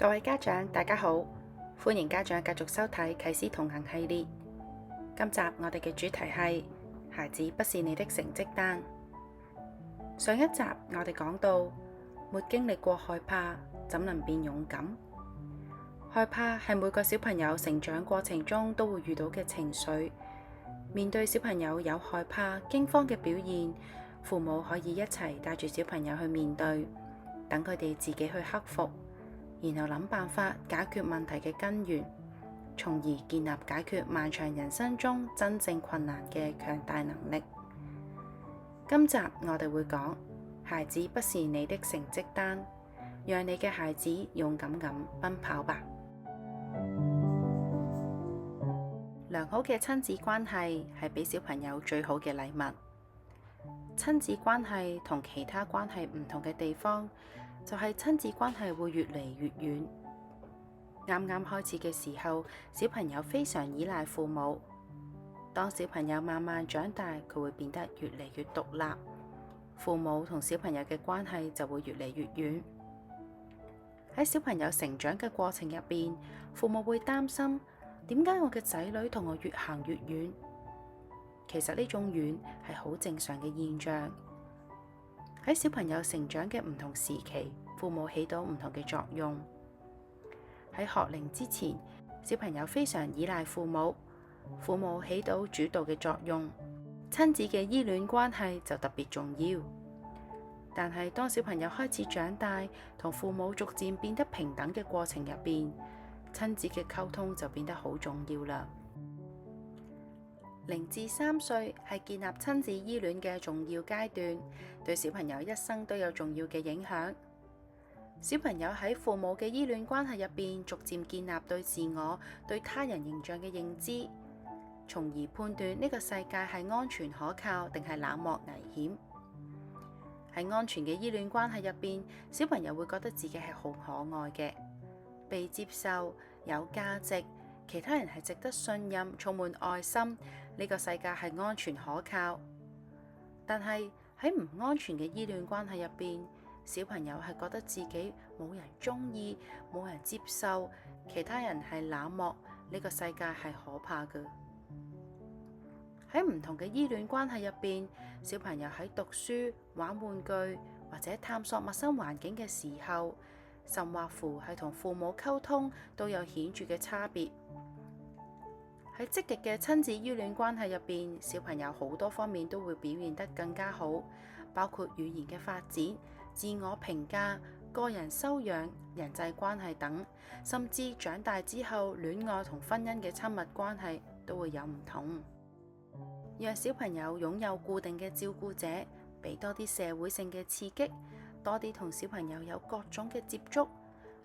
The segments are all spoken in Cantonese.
各位家長，大家好，歡迎家長繼續收睇啟思同行系列。今集我哋嘅主題係孩子不是你的成績單。上一集我哋講到，沒經歷過害怕，怎能變勇敢？害怕係每個小朋友成長過程中都會遇到嘅情緒。面對小朋友有害怕、驚慌嘅表現，父母可以一齊帶住小朋友去面對，等佢哋自己去克服。然後諗辦法解決問題嘅根源，從而建立解決漫長人生中真正困難嘅強大能力。今集我哋會講，孩子不是你的成績單，讓你嘅孩子勇敢咁奔跑吧。良好嘅親子關係係俾小朋友最好嘅禮物。親子關係同其他關係唔同嘅地方，就係親子關係會越嚟越遠。啱啱開始嘅時候，小朋友非常依賴父母。當小朋友慢慢長大，佢會變得越嚟越獨立，父母同小朋友嘅關係就會越嚟越遠。喺小朋友成長嘅過程入邊，父母會擔心，點解我嘅仔女同我越行越遠？其實呢種遠係好正常嘅現象。喺小朋友成長嘅唔同時期，父母起到唔同嘅作用。喺學齡之前，小朋友非常依賴父母，父母起到主導嘅作用，親子嘅依戀關係就特別重要。但係當小朋友開始長大，同父母逐漸變得平等嘅過程入邊，親子嘅溝通就變得好重要啦。0至3歲係建立親子依戀嘅重要階段，對小朋友一生都有重要嘅影響。小朋友喺父母嘅依戀關係入邊，逐漸建立對自我、對他人形象嘅認知，從而判斷呢個世界係安全可靠定係冷漠危險。喺安全嘅依戀關係入邊，小朋友會覺得自己係好可愛嘅，被接受、有價值，其他人係值得信任、充滿愛心，呢個世界係安全可靠。但係喺唔安全嘅依戀關係入邊，小朋友係覺得自己冇人中意、冇人接受，其他人係冷漠，呢個世界係可怕嘅。喺唔同嘅依戀關係入邊，小朋友喺讀書、玩玩具或者探索陌生環境嘅時候，甚或乎係同父母溝通都有顯著嘅差別。喺積極嘅親子依戀關係入邊，小朋友好多方面都會表現得更加好，包括語言嘅發展、自我評價、個人修養、人際關係等，甚至長大之後戀愛同婚姻嘅親密關係都會有唔同。讓小朋友擁有固定嘅照顧者，俾多啲社會性嘅刺激，多啲同小朋友有各種嘅接觸，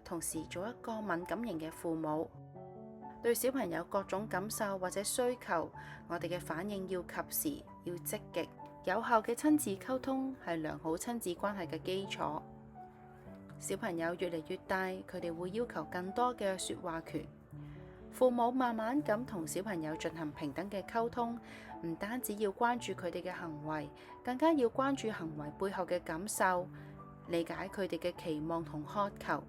同時做一個敏感型嘅父母，對小朋友各種感受或者需求，我哋嘅反應要及時，要積極。有效嘅親子溝通係良好親子關係嘅基礎。小朋友越嚟越大，佢哋會要求更多嘅說話權。父母慢慢咁同小朋友進行平等嘅溝通，唔單止要關注佢哋嘅行為，更加要關注行為背後嘅感受，理解佢哋嘅期望同渴求。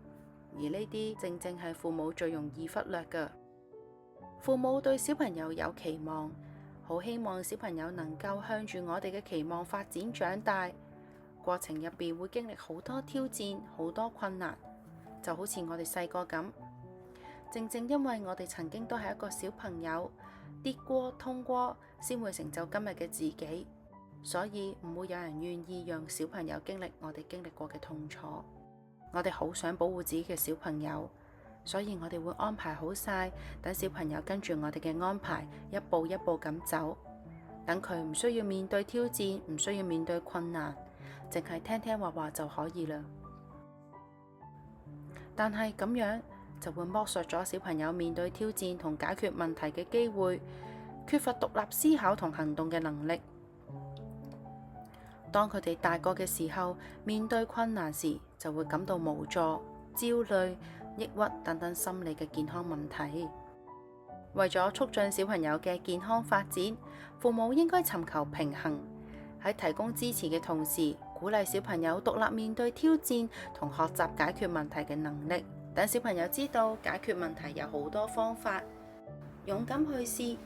而呢啲正正係父母最容易忽略嘅。父母對小朋友有期望，好希望小朋友能夠向住我哋嘅期望發展長大。過程入邊會經歷好多挑戰，好多困難，就好似我哋細個咁。正正因為我哋曾經都係一個小朋友，跌過痛過，先會成就今日嘅自己。所以唔會有人願意讓小朋友經歷我哋經歷過嘅痛楚。我哋好想保護自己嘅小朋友，所以我哋會安排好晒，等小朋友跟住我哋嘅安排，一步一步咁走，等佢唔需要面對挑戰，唔需要面對困難，淨係聽聽話話就可以啦。但係咁樣就會剝削咗小朋友面對挑戰同解決問題嘅機會，缺乏獨立思考同行動嘅能力。當佢哋大個嘅時候，面對困難時就會感到無助、焦慮、抑鬱等等心理嘅健康問題。為咗促進小朋友嘅健康發展，父母應該尋求平衡，喺提供支持嘅同時，鼓勵小朋友獨立面對挑戰同學習解決問題嘅能力。等小朋友知道解決問題有好多方法，勇敢去試，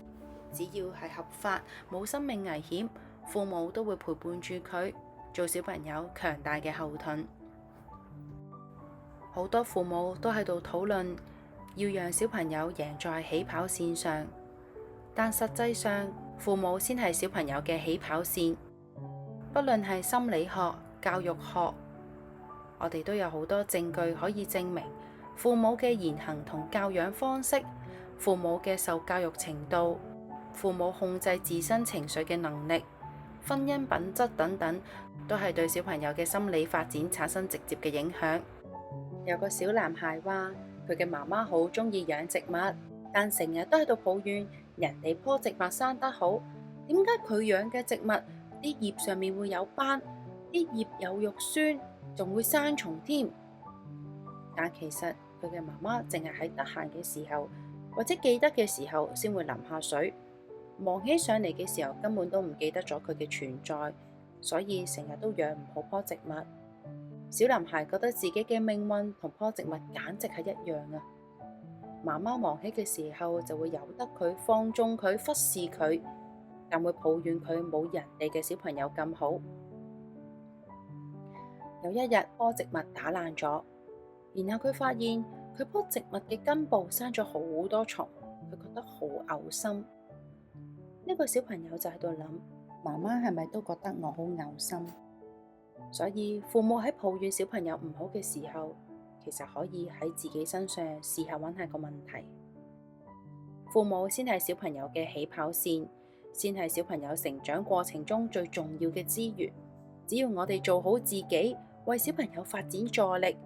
只要係合法，冇生命危險，父母都會陪伴住佢，做小朋友強大嘅後盾。好多父母都喺度討論要讓小朋友贏在起跑線上，但實際上父母先係小朋友嘅起跑線。不論係心理學、教育學，我哋都有好多證據可以證明父母嘅言行同教養方式、父母嘅受教育程度、父母控制自身情緒嘅能力、婚姻品質等等，都係對小朋友嘅心理發展產生直接嘅影響。有個小男孩話，佢嘅媽媽好鍾意養植物，但成日都喺度抱怨人哋棵植物生得好，點解佢養嘅植物啲葉上面會有斑，啲葉有肉酸，仲會生蟲添？但其實佢嘅媽媽淨係喺得閒嘅時候，或者記得嘅時候先會淋下水，忙起上嚟嘅時候根本都唔記得咗佢嘅存在，所以成日都養唔好棵植物。小男孩覺得自己嘅命運同棵植物簡直係一樣啊！媽媽忙起嘅時候就會由得佢，放縱佢，忽視佢，但會抱怨佢冇人哋嘅小朋友咁好。有一日，棵植物打爛咗，然後佢發現佢棵植物嘅根部生咗好多蟲，佢覺得好嘔心。呢個小朋友就喺度諗，媽媽係咪都覺得我好嘔心？所以父母喺抱怨小朋友唔好嘅時候，其實可以喺自己身上試下揾下個問題。父母先係小朋友嘅起跑線，先係小朋友成長過程中最重要嘅資源。只要我哋做好自己，為小朋友發展助力，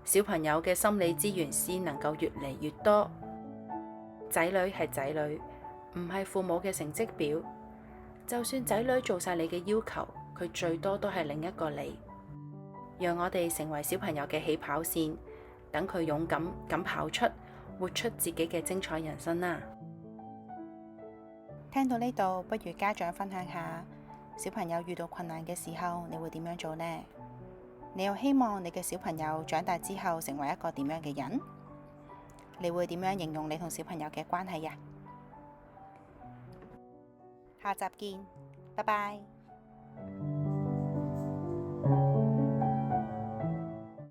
小朋友嘅心理資源先能夠越嚟越多。仔女係仔女，唔係父母嘅成績表。就算仔女做晒你嘅要求，佢最多都係另一個你。讓我哋成為小朋友嘅起跑線，等佢勇敢咁跑出，活出自己嘅精彩人生啦！聽到呢度，不如家長分享下，小朋友遇到困難嘅時候，你會點樣做呢？你又希望你嘅小朋友長大之後成為一個點樣嘅人？你會點樣形容你同小朋友嘅關係呀？下集見，拜拜。